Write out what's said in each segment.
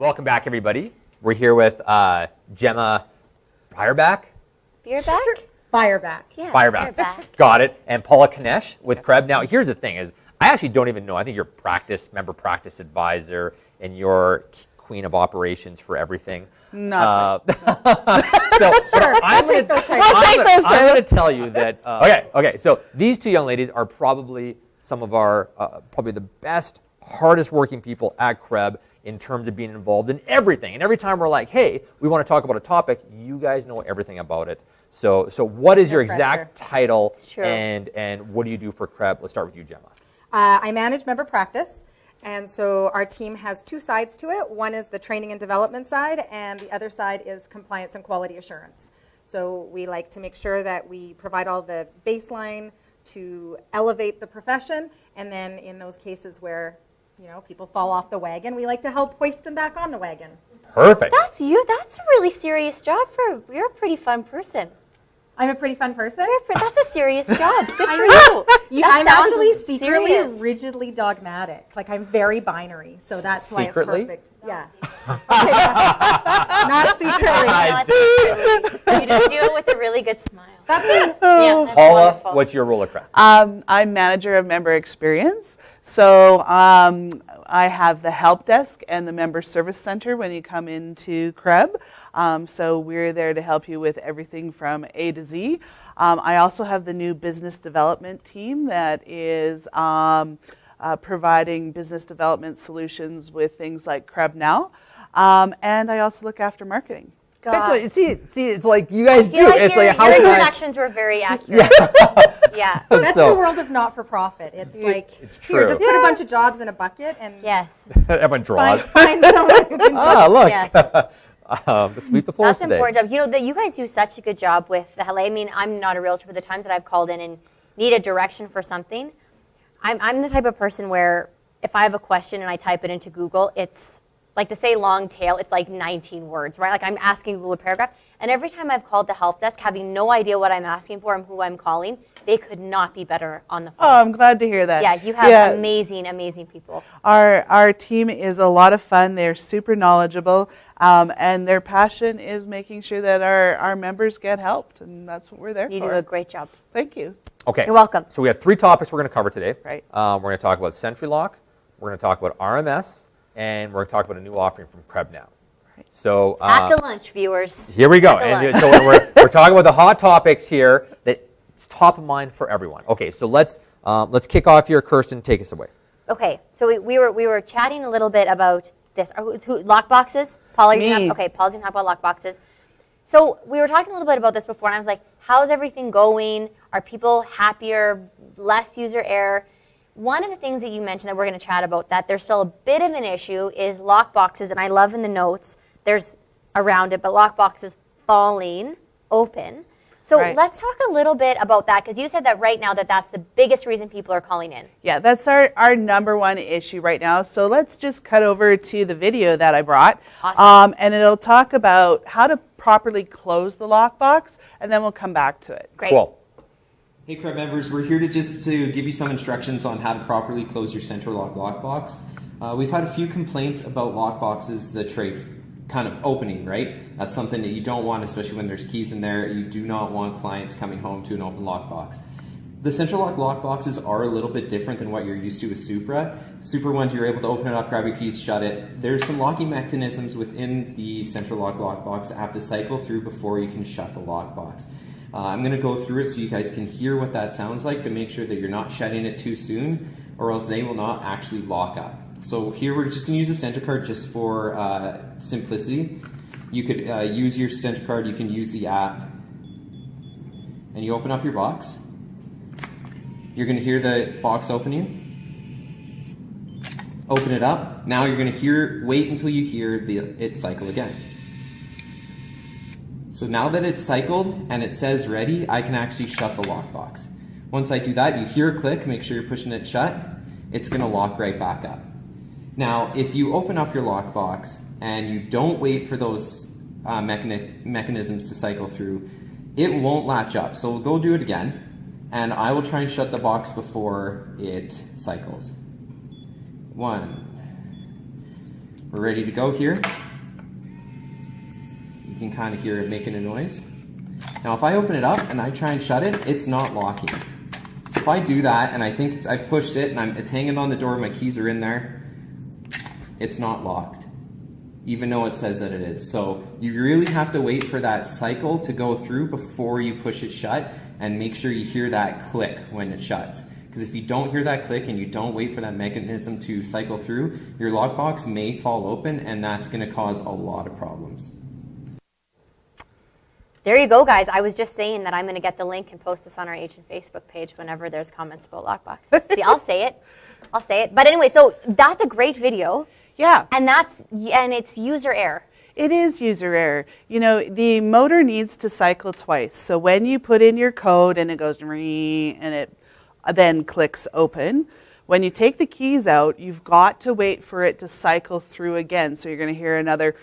Welcome back, everybody. We're here with Gemma Beierback. Beierback. Yeah, Beierback. Got it. And Paula Knetsch with CREB. Now, here's the thing: is I actually don't even know. I think you're member practice advisor, and you're queen of operations for everything. Nothing. So I'm going to tell you that. Okay. So these two young ladies are probably some of our probably the best, hardest working people at CREB in terms of being involved in everything. And every time we're like, hey, we want to talk about a topic, you guys know everything about it. So what is your exact title and what do you do for CREB? Let's start with you, Gemma. I manage member practice, and so our team has two sides to it. One is the training and development side, and the other side is compliance and quality assurance. So we like to make sure that we provide all the baseline to elevate the profession, and then in those cases where people fall off the wagon, we like to help hoist them back on the wagon. Perfect. That's you. That's a really serious job. You're a pretty fun person. I'm a pretty fun person? That's a serious job. Good for you. I'm actually secretly rigidly dogmatic. Like, I'm very binary, so that's why it's perfect. Yeah. Not secretly. You just do it with a really good smile. That's it. Yeah, that's Paula, wonderful. what's your role at CREB? I'm manager of member experience. So I have the help desk and the member service center when you come into CREB. So we're there to help you with everything from A to Z. I also have the new business development team that is providing business development solutions with things like CREB Now. And I also look after marketing. See, it's like you guys do. Like it's your introductions were very accurate. Yeah. That's the world of not-for-profit. It's like, it's true. Here, just put a bunch of jobs in a bucket and everyone draws. Find someone who can look. Yes. Sweep the floors That's an important job. You guys do such a good job with the LA. I mean, I'm not a realtor, but the times that I've called in and need a direction for something, I'm the type of person where if I have a question and I type it into Google, it's like to say long tail, it's like 19 words, right? Like I'm asking Google a paragraph. And every time I've called the help desk, having no idea what I'm asking for and who I'm calling, they could not be better on the phone. Oh, I'm glad to hear that. Yeah, you have amazing, amazing people. Our team is a lot of fun. They're super knowledgeable. And their passion is making sure that our members get helped. And that's what we're there for. You do a great job. Thank you. Okay. You're welcome. So we have 3 topics we're going to cover today. Right. We're going to talk about SentriLock, we're going to talk about RMS, and we're going to talk about a new offering from CREB Now. Right. So Pack a lunch, viewers. Here we go. And so we're talking about the hot topics here that's top of mind for everyone. Okay, so let's kick off here. Kirsten, take us away. Okay, so we were chatting a little bit about this. Lockboxes? Paula, Paula's going to talk about lockboxes. So we were talking a little bit about this before, and I was like, how's everything going? Are people happier, less user error? One of the things that you mentioned that we're going to chat about that there's still a bit of an issue is lockboxes, and I love in the notes, there's around it, but lockboxes falling open. So let's talk a little bit about that, because you said that right now that's the biggest reason people are calling in. Yeah, that's our number one issue right now. So let's just cut over to the video that I brought. Awesome. And it'll talk about how to properly close the lockbox, and then we'll come back to it. Great. Cool. Hey CREB members, we're here to give you some instructions on how to properly close your SentriLock lockbox. We've had a few complaints about lockboxes, the tray kind of opening, right? That's something that you don't want, especially when there's keys in there. You do not want clients coming home to an open lockbox. The SentriLock lockboxes are a little bit different than what you're used to with Supra. Supra ones, you're able to open it up, grab your keys, shut it. There's some locking mechanisms within the SentriLock lockbox that have to cycle through before you can shut the lockbox. I'm going to go through it so you guys can hear what that sounds like to make sure that you're not shutting it too soon, or else they will not actually lock up. So here we're just going to use the SentriCard just for simplicity. You could use your SentriCard, you can use the app, and you open up your box. You're going to hear the box opening. Open it up. Now you're going to wait until you hear it cycle again. So now that it's cycled and it says ready, I can actually shut the lockbox. Once I do that, you hear a click, make sure you're pushing it shut. It's going to lock right back up. Now, if you open up your lockbox and you don't wait for those mechanisms to cycle through, it won't latch up. So we'll go do it again, and I will try and shut the box before it cycles. 1, We're ready to go here. You can kind of hear it making a noise. Now if I open it up and I try and shut it, it's not locking. So if I do that and I think I've pushed it and it's hanging on the door, my keys are in there, it's not locked, even though it says that it is. So you really have to wait for that cycle to go through before you push it shut, and make sure you hear that click when it shuts. Because if you don't hear that click and you don't wait for that mechanism to cycle through, your lockbox may fall open, and that's going to cause a lot of problems. There you go, guys. I was just saying that I'm going to get the link and post this on our Agent Facebook page whenever there's comments about lockboxes. See, I'll say it. But anyway, so that's a great video. Yeah. And it's user error. It is user error. You know, the motor needs to cycle twice. So when you put in your code and it goes ring and it then clicks open, when you take the keys out, you've got to wait for it to cycle through again. So you're going to hear another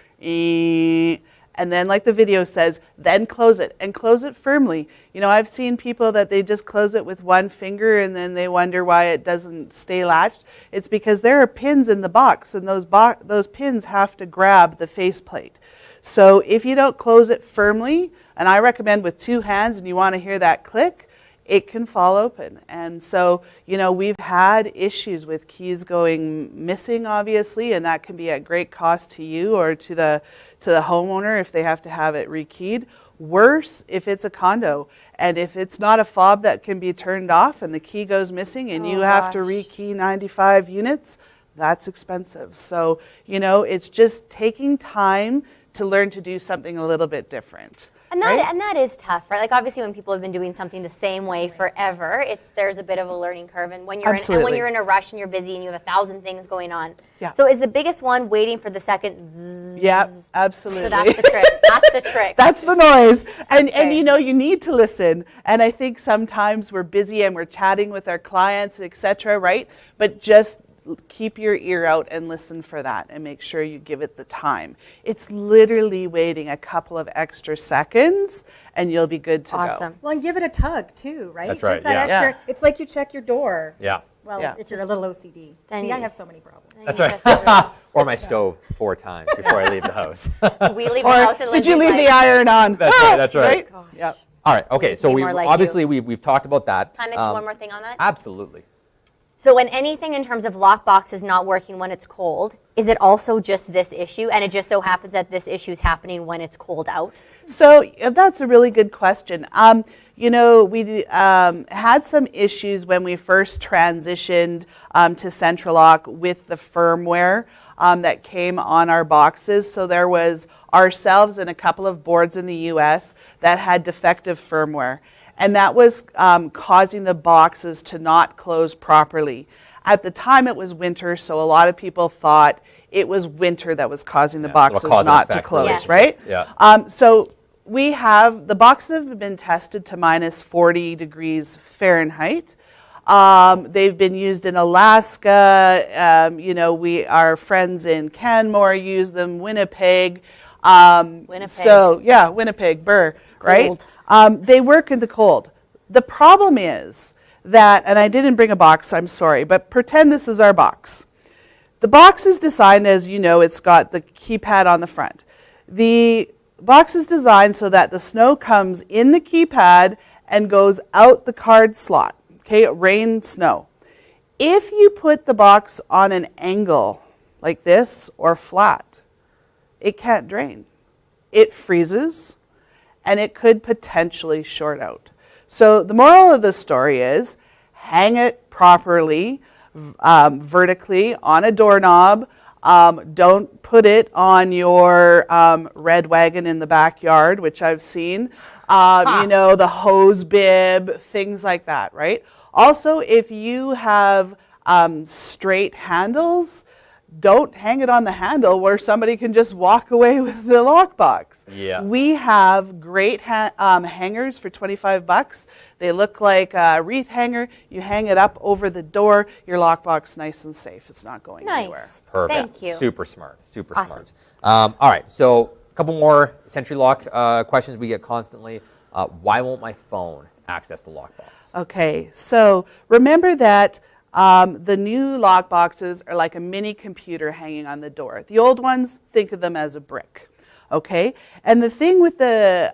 and then, like the video says, then close it, and close it firmly. You know, I've seen people that they just close it with one finger and then they wonder why it doesn't stay latched. It's because there are pins in the box, and those pins have to grab the faceplate. So if you don't close it firmly, and I recommend with two hands and you want to hear that click, it can fall open. And so, you know, we've had issues with keys going missing, obviously, and that can be at great cost to you or to the homeowner if they have to have it rekeyed. Worse if it's a condo, and if it's not a fob that can be turned off and the key goes missing and you have to rekey 95 units, that's expensive. So, you know, it's just taking time to learn to do something a little bit different. And that is tough, right? Like, obviously when people have been doing something the same way forever, there's a bit of a learning curve. And when you're in a rush and you're busy and you have 1,000 things going on. Yeah. So is the biggest one waiting for the second zzz? Yeah, absolutely. So that's the trick. That's the trick. That's the noise. And you know, you need to listen. And I think sometimes we're busy and we're chatting with our clients, etc., right? But just keep your ear out and listen for that and make sure you give it the time. It's literally waiting a couple of extra seconds and you'll be good to go. Awesome. Well, and give it a tug too, right? That's right, Just that yeah. extra, it's like you check your door. Yeah. Well, Yeah. if you're a little OCD. Then See, you- I have so many problems. That's right. Or my stove 4 times before I leave the house. We leave Or the house and did you Lindsay's leave the like, iron on? That's right, that's right. Gosh. Yep. All right, okay, so Be we more like obviously we've talked about that. Can I mention one more thing on that? Absolutely. So when anything in terms of lockbox is not working when it's cold, is it also just this issue? And it just so happens that this issue is happening when it's cold out? So that's a really good question. You know, we had some issues when we first transitioned to SentriLock with the firmware that came on our boxes. So there was ourselves and a couple of boards in the US that had defective firmware. And that was causing the boxes to not close properly. At the time it was winter, so a lot of people thought it was winter that was causing the boxes not to close, Yes. right? Yeah. So the boxes have been tested to minus 40 degrees Fahrenheit. They've been used in Alaska. You know, our friends in Canmore use them, Winnipeg. Winnipeg. So, yeah, Winnipeg, Burr, right? They work in the cold. The problem is that, and I didn't bring a box, I'm sorry, but pretend this is our box. The box is designed, as you know, it's got the keypad on the front. The box is designed so that the snow comes in the keypad and goes out the card slot, okay, rain, snow. If you put the box on an angle like this or flat, it can't drain. It freezes and it could potentially short out. So the moral of the story is hang it properly, vertically on a doorknob. Don't put it on your red wagon in the backyard, which I've seen. You know, the hose bib, things like that, right? Also, if you have straight handles, don't hang it on the handle where somebody can just walk away with the lockbox. Yeah. We have great hangers for $25. They look like a wreath hanger. You hang it up over the door. Your lockbox nice and safe. It's not going anywhere. Nice. Perfect. Thank you. Super smart. Super Awesome. smart. All right. So a couple more SentriLock questions we get constantly. Why won't my phone access the lockbox? Okay. So remember that The new lock boxes are like a mini computer hanging on the door. The old ones, think of them as a brick. Okay? And the thing with the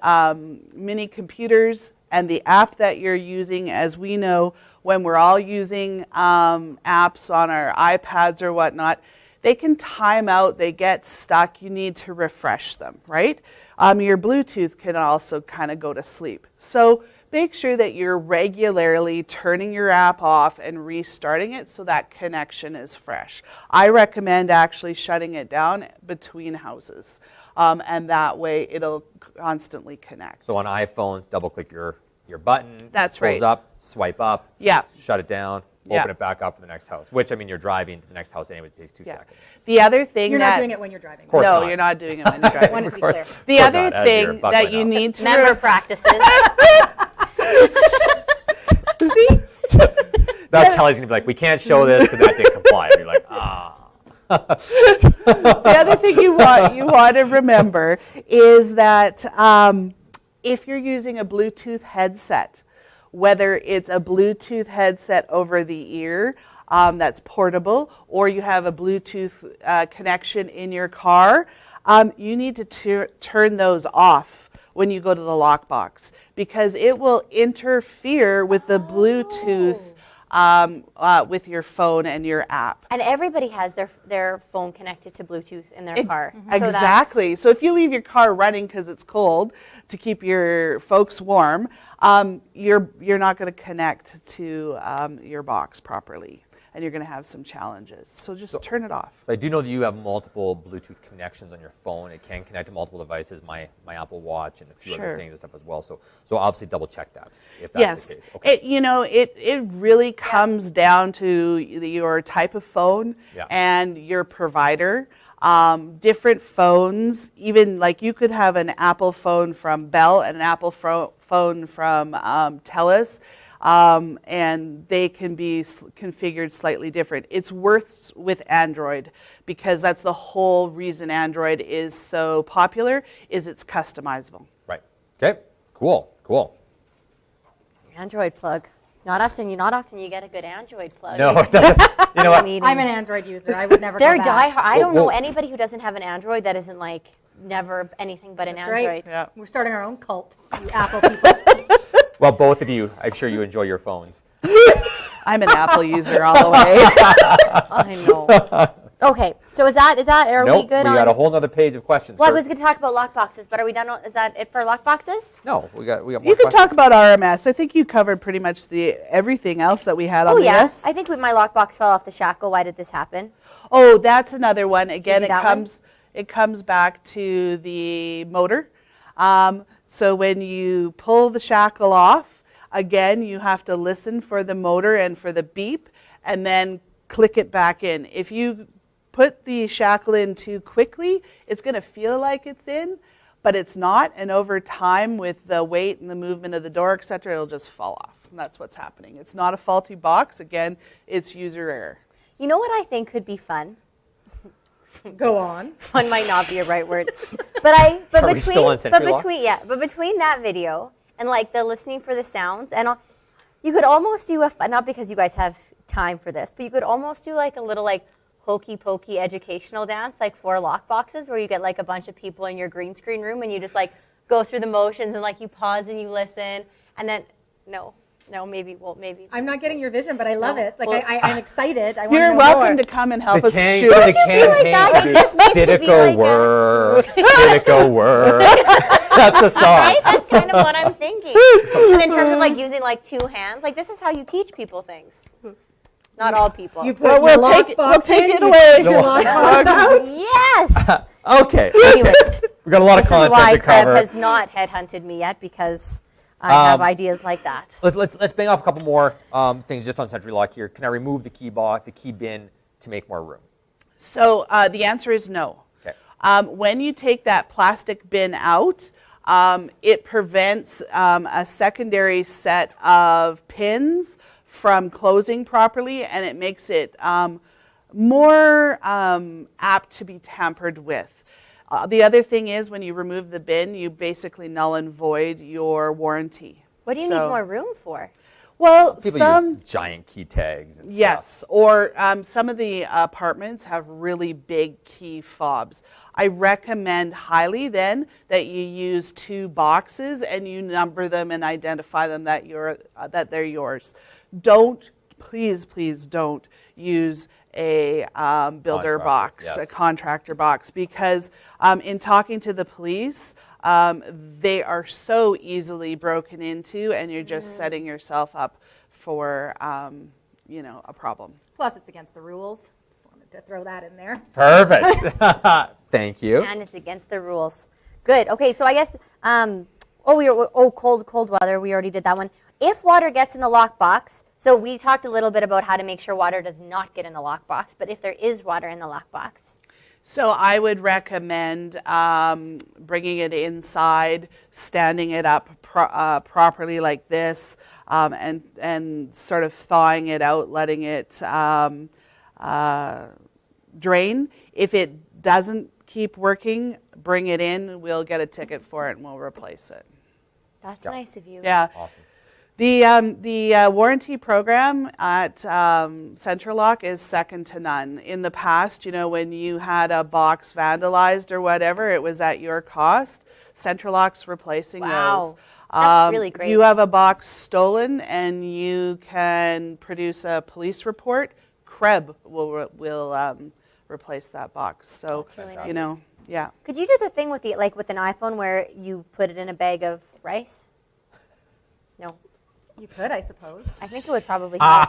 mini computers and the app that you're using, as we know, when we're all using apps on our iPads or whatnot, they can time out, they get stuck, you need to refresh them, right? Your Bluetooth can also kind of go to sleep. So make sure that you're regularly turning your app off and restarting it so that connection is fresh. I recommend actually shutting it down between houses, and that way it'll constantly connect. So on iPhones, double-click your button. That's pulls right. up, swipe up. Yeah. Shut it down. Yeah. Open it back up for the next house. Which, I mean, you're driving to the next house anyway. It takes 2 seconds. The other thing You're that not doing it when you're driving. course no, not. you're not doing it when you're driving. Wanted to be clear. The course other not, as you're thing buckling that you up. need to Member practices. Now Kelly's going to be like, we can't show this because that didn't comply. And you're like, ah. The other thing you want to remember is that if you're using a Bluetooth headset, whether it's a Bluetooth headset over the ear that's portable, or you have a Bluetooth connection in your car, you need to turn those off when you go to the lockbox, because it will interfere with the Bluetooth with your phone and your app. And everybody has their phone connected to Bluetooth in their car. So Exactly. So if you leave your car running because it's cold to keep your folks warm, you're not going to connect to your box properly, and you're going to have some challenges. So just turn it off. I do know that you have multiple Bluetooth connections on your phone. It can connect to multiple devices, my Apple Watch and a few other things and stuff as well. So obviously double check that if that's the case. Okay. It really comes down to your type of phone and your provider. Different phones, even like you could have an Apple phone from Bell and an Apple phone from TELUS. And they can be configured slightly different. It's worse with Android, because that's the whole reason Android is so popular, is it's customizable. Right. Okay. Cool. Android plug. Not often you get a good Android plug. No, it doesn't. You know what? I'm an Android user. I would never They're go back. diehard. I don't know anybody who doesn't have an Android that isn't like never anything but an That's Android. right. Yeah. We're starting our own cult, you Apple people. Well, both of you, I'm sure you enjoy your phones. I'm an Apple user all the way. I know. Okay, so is that are Nope, we good we on? got a whole other page of questions. Well, I Kurt. was going to talk about lockboxes, but are we done? Is that it for lockboxes? No, we got more You can questions. talk about RMS. I think you covered pretty much everything else that we had on Oh the yeah, list. I think my lockbox fell off the shackle. Why did this happen? Oh, that's another one. Again, do that one? it comes back to the motor. So when you pull the shackle off, again, you have to listen for the motor and for the beep, and then click it back in. If you put the shackle in too quickly, it's going to feel like it's in, but it's not. And over time, with the weight and the movement of the door, etc., it'll just fall off. And that's what's happening. It's not a faulty box. Again, it's user error. You know what I think could be fun? Go on. Fun might not be a right word, but Are we still on SentriLock? between that video and like the listening for the sounds, and you could almost do not because you guys have time for this, but you could almost do like a little like hokey pokey educational dance, like for lock boxes, where you get like a bunch of people in your green screen room and you just like go through the motions and like you pause and you listen, and then maybe. I'm not getting your vision, but I love it. Like Well, I'm excited. I want to You're know welcome more. to come and help The us can- shoot. the Don't you feel like that? campaign It just needs did to it be go like whir? Did it go whir? That's the song. Right? That's kind of what I'm thinking. And in terms of like using like two hands, like this is how you teach people things. Not all people. You put Well, your we'll take lockbox it in, away. You put your lockbox out. Yes. Okay. Anyways, We've got a lot of this is content why to CREB cover. has not headhunted me yet, because I have ideas like that. Let's bang off a couple more things just on SentriLock here. Can I remove the key bin to make more room? So the answer is no. Okay. When you take that plastic bin out, it prevents a secondary set of pins from closing properly, and it makes it more apt to be tampered with. The other thing is, when you remove the bin, you basically null and void your warranty. What do you need more room for? Well, People some use giant key tags and stuff. yes, or some of the apartments have really big key fobs. I recommend highly then that you use 2 boxes and you number them and identify them that they're yours. Please don't use a builder box, yes. a contractor box, because in talking to the police, they are so easily broken into, and you're just setting yourself up for a problem. Plus, it's against the rules. Just wanted to throw that in there. Perfect. Thank you. And it's against the rules. Good. Okay, so I guess, cold weather, we already did that one. If water gets in the lockbox, so we talked a little bit about how to make sure water does not get in the lockbox, but if there is water in the lockbox. So I would recommend bringing it inside, standing it up properly like this, and sort of thawing it out, letting it drain. If it doesn't keep working, bring it in. We'll get a ticket for it and we'll replace it. That's nice of you. Yeah. Awesome. The warranty program at SentriLock is second to none. In the past, when you had a box vandalized or whatever, it was at your cost. SentriLock's replacing those. That's really great. If you have a box stolen and you can produce a police report, CREB will replace that box. So, That's really nice. Yeah. Could you do the thing with with an iPhone where you put it in a bag of rice? No. You could, I suppose. I think it would probably help.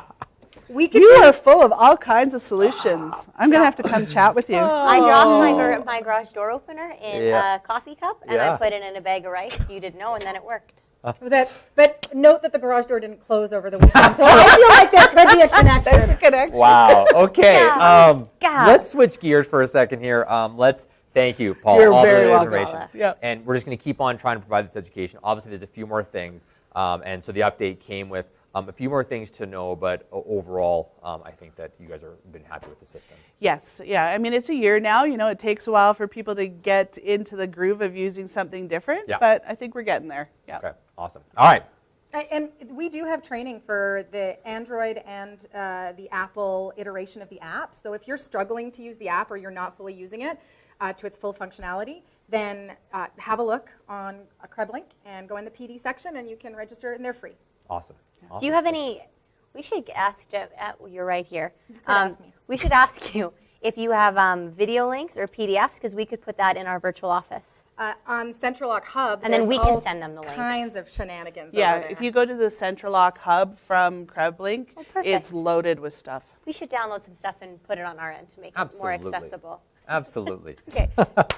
We could You do are full of all kinds of solutions. I'm going to have to come chat with you. I dropped my garage door opener in Yeah. a coffee cup, and I put it in a bag of rice. You didn't know, and then it worked. But note that the garage door didn't close over the weekend, so I feel like there could be a connection. That's a connection. Wow. Okay. God. Let's switch gears for a second here. Thank you, Paul. You're all very the welcome. information. Yeah. And we're just going to keep on trying to provide this education. Obviously, there's a few more things. And so the update came with a few more things to know, but overall, I think that you guys have been happy with the system. Yes, yeah. I mean, it's a year now. It takes a while for people to get into the groove of using something different, but I think we're getting there. Yeah. Okay, awesome. All right. And we do have training for the Android and the Apple iteration of the app. So if you're struggling to use the app or you're not fully using it to its full functionality, then have a look on a CREB link and go in the PD section, and you can register, and they're free. Awesome. Do you have any? We should ask Jeff. You're right here. Ask me. We should ask you if you have video links or PDFs, because we could put that in our virtual office. On SentriLock Hub, And then there's we can all send them the links. kinds of shenanigans. Yeah, over there. if you go to the SentriLock hub from CREB Link, perfect. it's loaded with stuff. We should download some stuff and put it on our end to make it more Absolutely. accessible. Absolutely. Okay.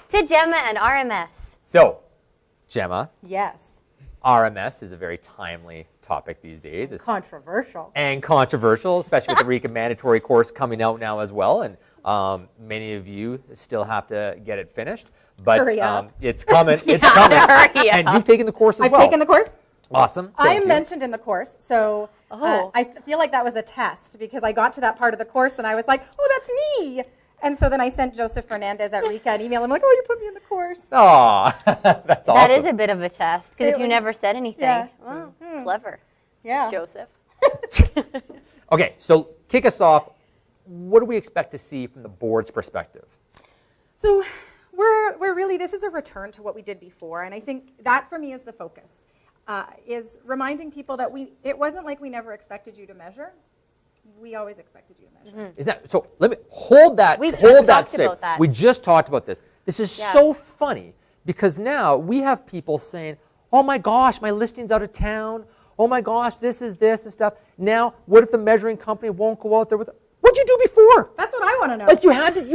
To Gemma and RMS. So, Gemma, Yes. RMS is a very timely topic these days. It's Controversial. and controversial, especially with the RECA mandatory course coming out now as well. And many of you still have to get it finished. But Hurry up. it's coming. It's coming. hurry And up. you've taken the course as I've well. taken the course. Awesome. I Thank am you. mentioned in the course, so Oh. I feel like that was a test because I got to that part of the course and I was like, oh, that's me. And so then I sent Joseph Fernandez at RECA an email. I'm like, oh, you put me in the course. Aw, that's awesome. That is a bit of a test, because if It you was- never said anything, yeah. well, clever, Yeah. Joseph. Okay, so kick us off. What do we expect to see from the board's perspective? So we're really, this is a return to what we did before. And I think that for me is the focus, is reminding people that it wasn't like we never expected you to measure. We always expected you to measure. Is that so? Let me hold that. We just hold that talked about that. We just talked about this. This is Yeah. so funny because now we have people saying, "Oh my gosh, my listing's out of town. Oh my gosh, this is this and stuff." Now, what if the measuring company won't go out there with? What'd you do before? That's what I want to know. Like you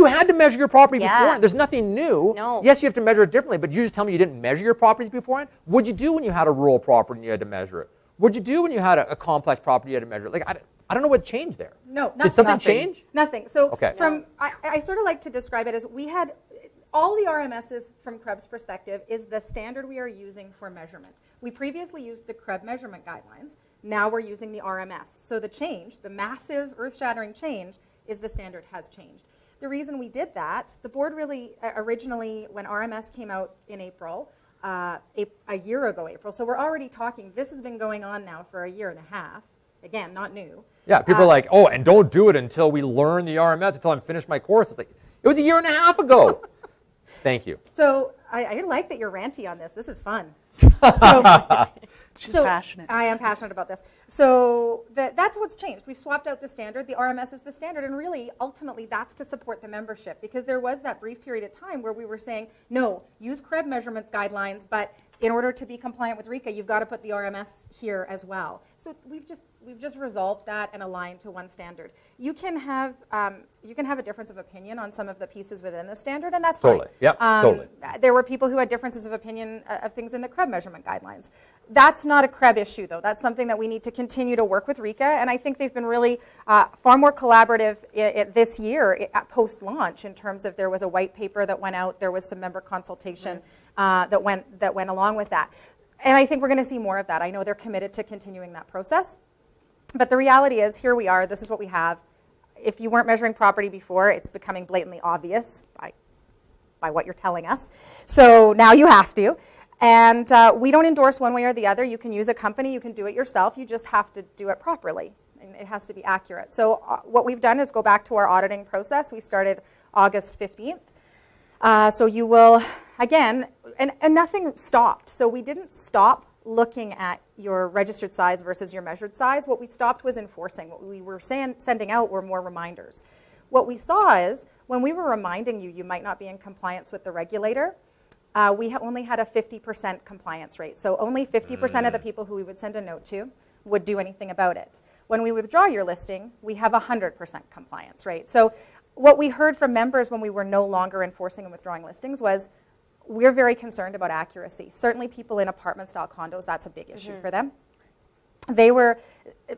had to measure your property Yeah. beforehand. There's nothing new. No. Yes, you have to measure it differently, but you just tell me you didn't measure your properties beforehand. What'd you do when you had a rural property and you had to measure it? What'd you do when you had a complex property you had to measure it? Like I don't know what changed there. No, nothing. Did something change? Nothing. So Okay. I sort of like to describe it as we had all the RMSs from CREB's perspective is the standard we are using for measurement. We previously used the CREB measurement guidelines. Now we're using the RMS. So the change, the massive earth-shattering change, is the standard has changed. The reason we did that, the board really originally, when RMS came out in April, a year ago April, so we're already talking, this has been going on now for a year and a half, again, not new. Yeah, people are like, oh, and don't do it until we learn the RMS, until I'm finished my course. It's like, it was a year and a half ago. Thank you. So I like that you're ranty on this. This is fun. So, She's passionate. I am passionate about this. So that's what's changed. We've swapped out the standard. The RMS is the standard. And really, ultimately, that's to support the membership. Because there was that brief period of time where we were saying, no, use CREB measurements guidelines, but in order to be compliant with RECA, you've got to put the RMS here as well. So we've just resolved that and aligned to one standard. You can have a difference of opinion on some of the pieces within the standard, and that's Totally. fine. Yep, totally. There were people who had differences of opinion of things in the CREB measurement guidelines. That's not a CREB issue, though. That's something that we need to continue to work with RECA, and I think they've been really far more collaborative this year at post-launch in terms of there was a white paper that went out, there was some member consultation that went along with that. And I think we're going to see more of that. I know they're committed to continuing that process. But the reality is, here we are, this is what we have. If you weren't measuring property before, it's becoming blatantly obvious by what you're telling us. So now you have to. And we don't endorse one way or the other. You can use a company, you can do it yourself, you just have to do it properly. And it has to be accurate. So what we've done is go back to our auditing process. We started August 15th. So you will, again, and nothing stopped. So we didn't stop looking at your registered size versus your measured size. What we stopped was enforcing. What we were sending out were more reminders. What we saw is when we were reminding you, you might not be in compliance with the regulator, we only had a 50% compliance rate. So only 50% of the people who we would send a note to would do anything about it. When we withdraw your listing, we have 100% compliance rate. So what we heard from members when we were no longer enforcing and withdrawing listings was, we're very concerned about accuracy. Certainly people in apartment-style condos, that's a big issue for them.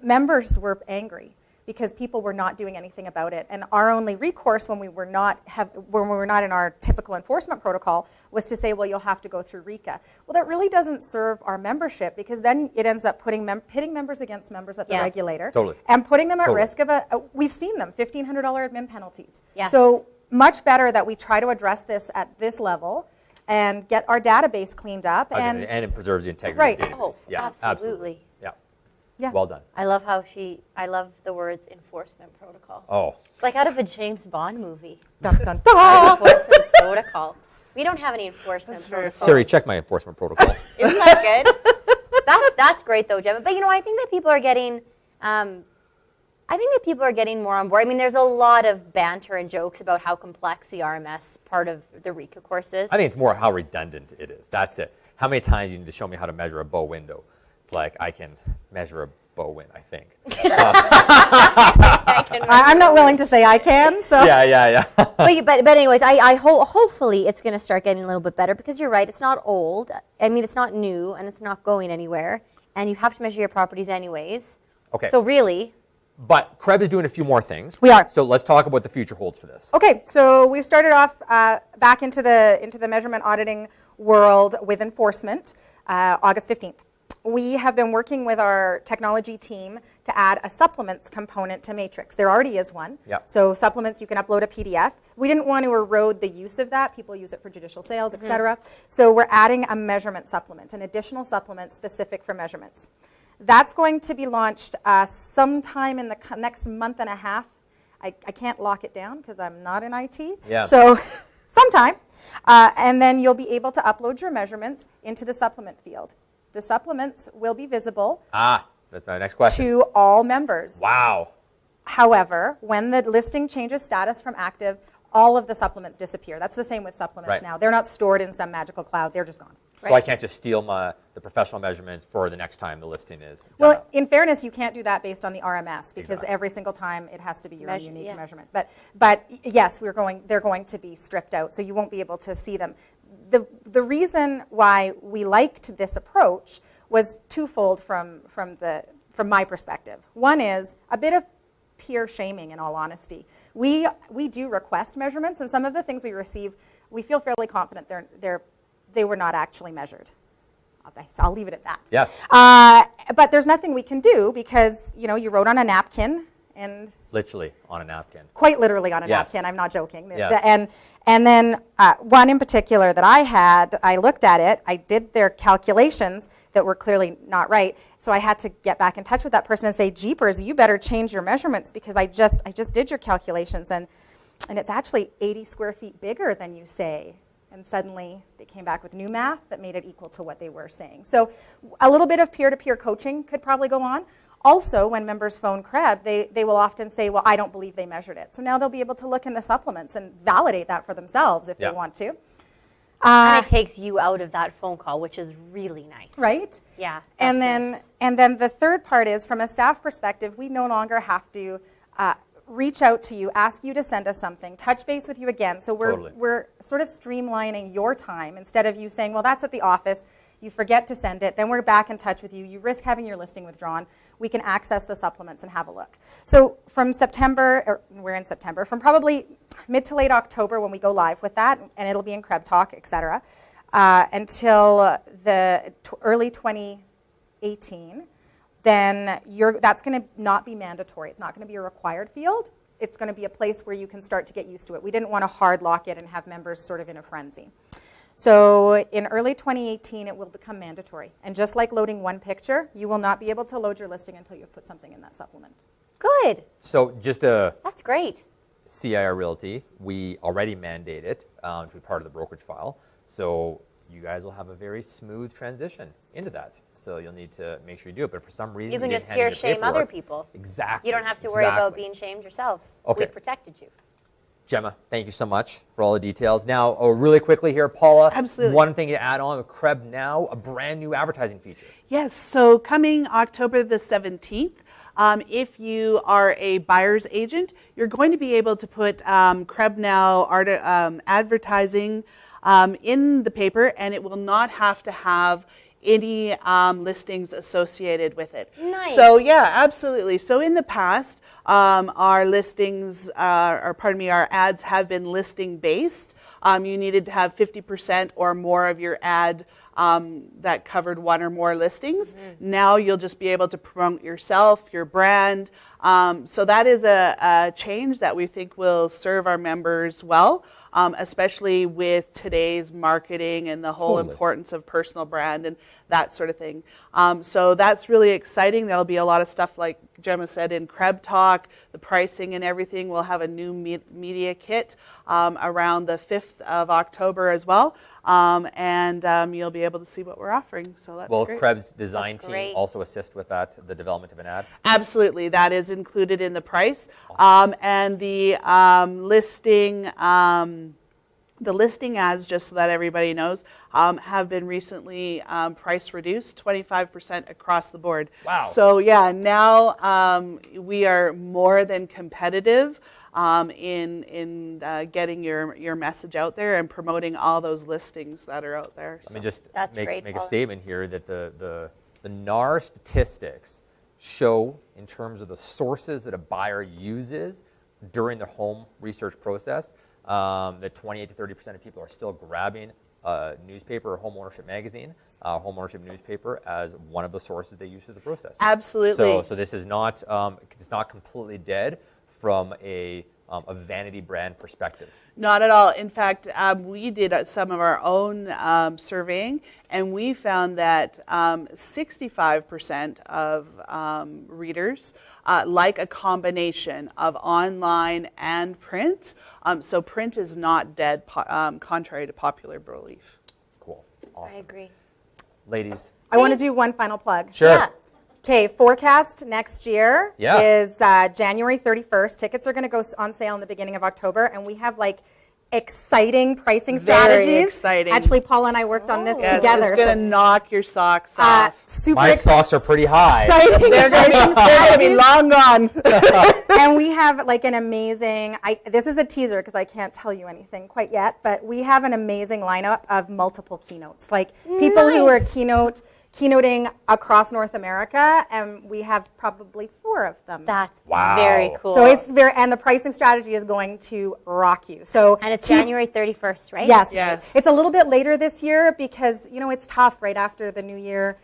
Members were angry because people were not doing anything about it. And our only recourse when we were not in our typical enforcement protocol was to say, well, you'll have to go through RECA. Well, that really doesn't serve our membership because then it ends up pitting members against members at the regulator. Totally. And putting them at risk of we've seen them, $1,500 admin penalties. Yes. So much better that we try to address this at this level and get our database cleaned up. And it preserves the integrity of the database. Oh, absolutely. Yeah. Well done. I love the words enforcement protocol. Oh. It's like out of a James Bond movie. dun, dun, dun. Enforcement protocol. We don't have any enforcement protocol. Siri, check my enforcement protocol. Isn't that good? That's great though, Gemma. But I think that people are getting more on board. I mean, there's a lot of banter and jokes about how complex the RMS part of the RECA course is. I think it's more how redundant it is. That's it. How many times you need to show me how to measure a bow window? It's like I can measure a bow window, I think. I'm not willing to say I can. So. Yeah. but anyways, I hopefully it's going to start getting a little bit better because you're right. It's not old. I mean, it's not new and it's not going anywhere. And you have to measure your properties anyways. Okay. So really. But CREB is doing a few more things. We are. So let's talk about what the future holds for this. Okay, so we've started off back into the measurement auditing world with enforcement, August 15th. We have been working with our technology team to add a supplements component to Matrix. There already is one. Yep. So supplements, you can upload a PDF. We didn't want to erode the use of that. People use it for judicial sales, et cetera. So we're adding a measurement supplement, an additional supplement specific for measurements. That's going to be launched sometime in the next month and a half. I can't lock it down because I'm not in IT. Yeah. So sometime. And then you'll be able to upload your measurements into the supplement field. The supplements will be visible that's my next question. to all members. Wow. However, when the listing changes status from active, all of the supplements disappear. That's the same with supplements now. They're not stored in some magical cloud. They're just gone. So I can't just steal the professional measurements for the next time the listing is done. Well, in fairness, you can't do that based on the RMS because every single time it has to be your own unique measurement. But yes, they're going to be stripped out, so you won't be able to see them. The reason why we liked this approach was twofold from my perspective. One is a bit of peer shaming, in all honesty. We do request measurements, and some of the things we receive, we feel fairly confident they were not actually measured. I'll leave it at that. Yes. But there's nothing we can do because you wrote on a napkin and Literally on a napkin. quite literally on a Yes. napkin. I'm not joking. Yes. And then one in particular that I looked at it, I did their calculations that were clearly not right. So I had to get back in touch with that person and say, "Jeepers, you better change your measurements because I just did your calculations and it's actually 80 square feet bigger than you say." And suddenly they came back with new math that made it equal to what they were saying. So a little bit of peer-to-peer coaching could probably go on. Also, when members phone CREB, they will often say, well, I don't believe they measured it. So now they'll be able to look in the supplements and validate that for themselves if they want to. And it takes you out of that phone call, which is really nice. Right? Yeah. And that's then the third part is, from a staff perspective, we no longer have to reach out to you, ask you to send us something, touch base with you again. So we're sort of streamlining your time. Instead of you saying, well, that's at the office, you forget to send it, then we're back in touch with you, you risk having your listing withdrawn, we can access the supplements and have a look. So from we're in September, from probably mid to late October when we go live with that, and it'll be in CREB Talk, et cetera, until the early 2018, then that's going to not be mandatory. It's not going to be a required field. It's going to be a place where you can start to get used to it. We didn't want to hard lock it and have members sort of in a frenzy. So in early 2018, it will become mandatory. And just like loading one picture, you will not be able to load your listing until you've put something in that supplement. good. So just a That's great. CIR Realty, we already mandate it to be part of the brokerage file. So you guys will have a very smooth transition into that. So you'll need to make sure you do it. But for some reason, You can didn't just hand in peer your shame other paperwork. people. Exactly. You don't have to worry about being shamed yourselves. Okay. We've protected you. Gemma, thank you so much for all the details. Now, really quickly here, Paula. Absolutely. One thing to add on with CREB Now, a brand new advertising feature. Yes, so coming October the 17th, if you are a buyer's agent, you're going to be able to put CREB Now advertising in the paper, and it will not have to have any listings associated with it. Nice. So yeah, absolutely. So in the past, our listings, our ads have been listing based. You needed to have 50% or more of your ad that covered one or more listings. Mm-hmm. Now you'll just be able to promote yourself, your brand. So that is a change that we think will serve our members well. Especially with today's marketing and the whole importance of personal brand and that sort of thing. So that's really exciting. There'll be a lot of stuff, like Gemma said, in CREB Talk, the pricing and everything. We'll have a new media kit around the 5th of October as well. And you'll be able to see what we're offering. So that's Will great. CREB's design That's team great. also assist with that, the development of an ad? Absolutely, that is included in the price. And the listing ads, just so that everybody knows, have been recently price reduced 25% across the board. Wow. So yeah, now we are more than competitive in getting your message out there and promoting all those listings that are out there. Let me just That's make great, a Paula. statement here that the NAR statistics show, in terms of the sources that a buyer uses during the home research process, that 28 to 30% of people are still grabbing a newspaper or home ownership magazine, home ownership newspaper, as one of the sources they use for the process. Absolutely. So this is not it's not completely dead from a vanity brand perspective. Not at all. In fact, we did some of our own surveying, and we found that 65% of readers like a combination of online and print. So print is not dead, contrary to popular belief. Cool. I Awesome. agree. Ladies. I want to do one final plug. Sure. Yeah. Okay, forecast next year Yeah. is January 31st. Tickets are going to go on sale in the beginning of October, and we have like exciting pricing Very strategies. exciting. Actually, Paula and I worked on this Yes, together. it's going to knock your socks off. Super My socks are pretty high. exciting. They're going to be long gone. And we have like an amazing, this is a teaser because I can't tell you anything quite yet, but we have an amazing lineup of multiple keynotes. Like people who are keynoting across North America, and we have probably 4 of them. That's Wow. very cool. So it's and the pricing strategy is going to rock you. So and it's January 31st, right? Yes. Yes. It's a little bit later this year because, it's tough right after the new year.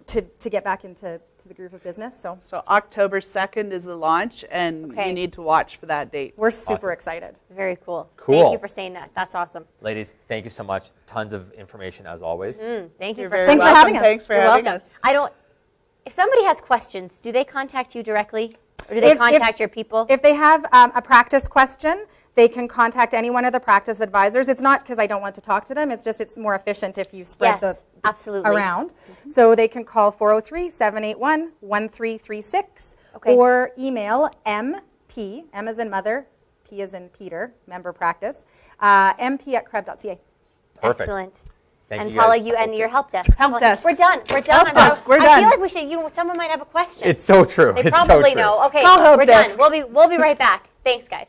to get back into the groove of business. So October 2nd is the launch, and you need to watch for that date. we're super excited. Very cool. Cool. Thank you for saying that. That's awesome. Ladies, thank you so much. Tons of information as always. Thank you You're for very Thanks for welcome. having us. Thanks for You're having welcome. us. If somebody has questions, do they contact you directly, or do they contact your people? If they have a practice question, they can contact any one of the practice advisors. It's not because I don't want to talk to them. It's just it's more efficient if you spread Yes, absolutely. around. So they can call 403-781-1336 Okay. or email MP, M as in mother, P as in Peter, member practice, mp@creb.ca. Perfect. Excellent. Thank And you Paula, guys. you and your help desk. Help desk. We're done. We're done. Help desk. We're I done. feel like we should. Someone might have a question. It's so true. They It's so probably true. know. Okay, Call help we're desk. done. We'll be right back. Thanks, guys.